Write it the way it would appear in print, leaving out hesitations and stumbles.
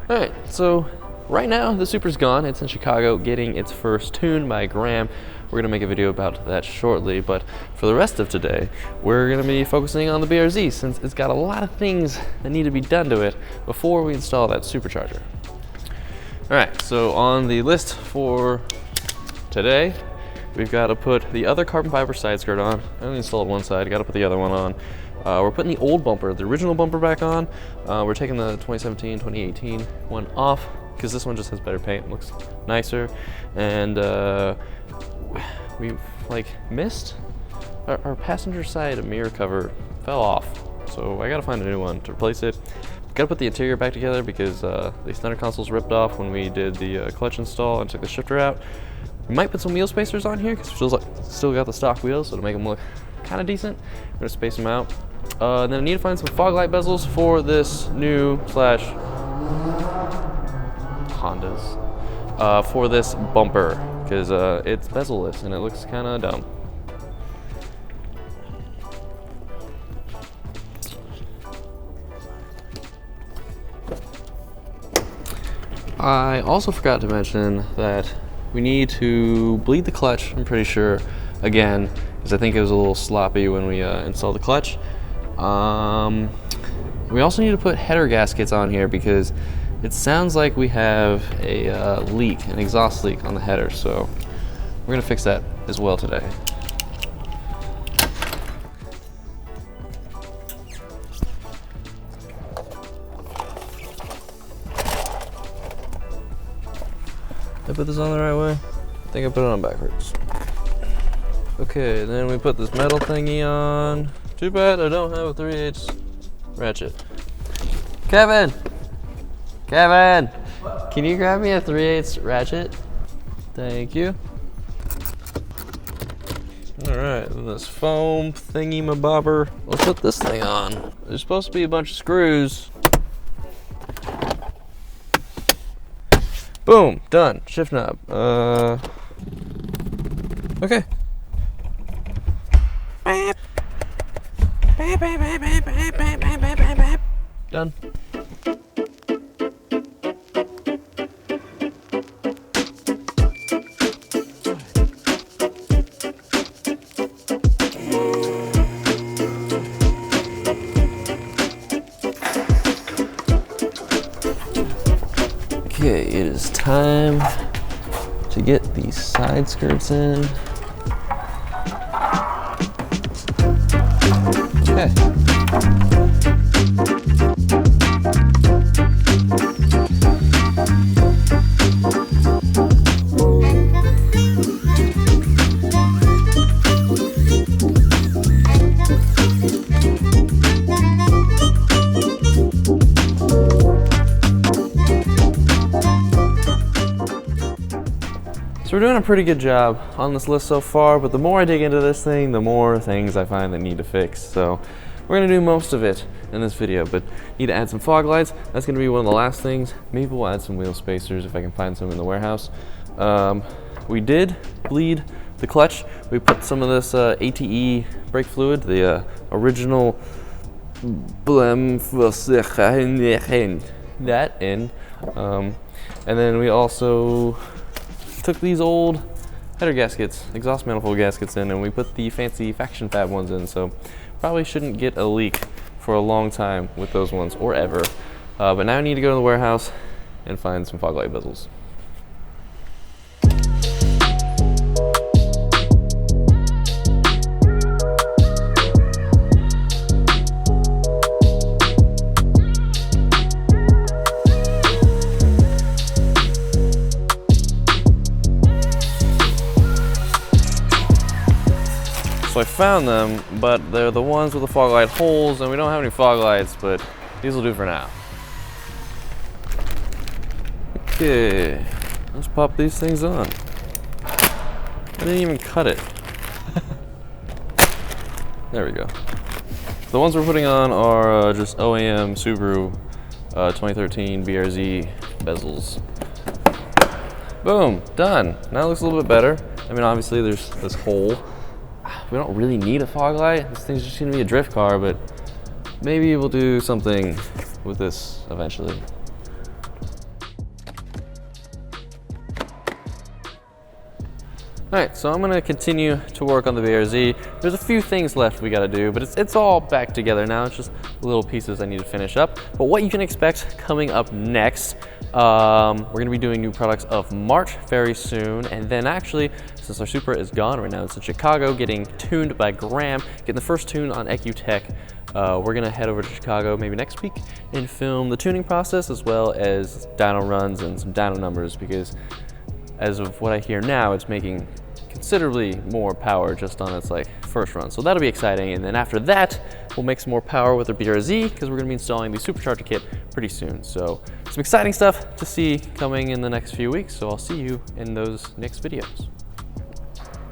Alright, so right now the Supra's gone. It's in Chicago getting its first tune by Graham. We're going to make a video about that shortly, but for the rest of today, we're going to be focusing on the BRZ since it's got a lot of things that need to be done to it before we install that supercharger. Alright, so on the list for today, we've got to put the other carbon fiber side skirt on. I only installed one side, got to put the other one on. We're putting the old bumper, the original bumper, back on. We're taking the 2017, 2018 one off because this one just has better paint, looks nicer. And we've missed our passenger side mirror cover fell off, so I gotta find a new one to replace it. Gotta put the interior back together because the center console's ripped off when we did the clutch install and took the shifter out. We might put some wheel spacers on here because we still got the stock wheels, so to make them look kind of decent, we're gonna space them out. Then I need to find some fog light bezels for this new Hondas for this bumper because it's bezel-less and it looks kind of dumb. I also forgot to mention that we need to bleed the clutch, I'm pretty sure, again, because I think it was a little sloppy when we installed the clutch. We also need to put header gaskets on here because it sounds like we have a leak, an exhaust leak on the header, so we're gonna fix that as well today. Did I put this on the right way? I think I put it on backwards. Okay, then we put this metal thingy on. Too bad I don't have a 3/8 ratchet. Kevin! Kevin! What? Can you grab me a 3/8 ratchet? Thank you. Alright, then this foam thingy-mabobber. Let's put this thing on. There's supposed to be a bunch of screws. Boom, done. Shift knob. Okay. Done. Okay, it is time to get these side skirts in. Okay. So we're doing a pretty good job on this list so far, but the more I dig into this thing, the more things I find that need to fix. So we're gonna do most of it in this video, but need to add some fog lights. That's gonna be one of the last things. Maybe we'll add some wheel spacers if I can find some in the warehouse. We did bleed the clutch. We put some of this ATE brake fluid, the original that in. And then we also took these old header gaskets, exhaust manifold gaskets in, and we put the fancy Faction Fab ones in, so probably shouldn't get a leak for a long time with those ones, or ever. But now I need to go to the warehouse and find some fog light bezels. So I found them, but they're the ones with the fog light holes, and we don't have any fog lights, but these will do for now. Okay, let's pop these things on. I didn't even cut it. There we go. The ones we're putting on are just OEM Subaru 2013 BRZ bezels. Boom, done. Now it looks a little bit better. I mean, obviously there's this hole. We don't really need a fog light. This thing's just gonna be a drift car, but maybe we'll do something with this eventually. Alright, so I'm going to continue to work on the BRZ. There's a few things left we got to do, but it's all back together now. It's just little pieces I need to finish up. But what you can expect coming up next, we're going to be doing new products of March very soon. And then actually, since our Supra is gone right now, it's in Chicago, getting tuned by Graham, getting the first tune on EcuTech. We're going to head over to Chicago maybe next week and film the tuning process as well as dyno runs and some dyno numbers, because as of what I hear now, it's making considerably more power just on its first run. So that'll be exciting. And then after that, we'll make some more power with our BRZ, because we're going to be installing the Supercharger kit pretty soon. So some exciting stuff to see coming in the next few weeks. So I'll see you in those next videos.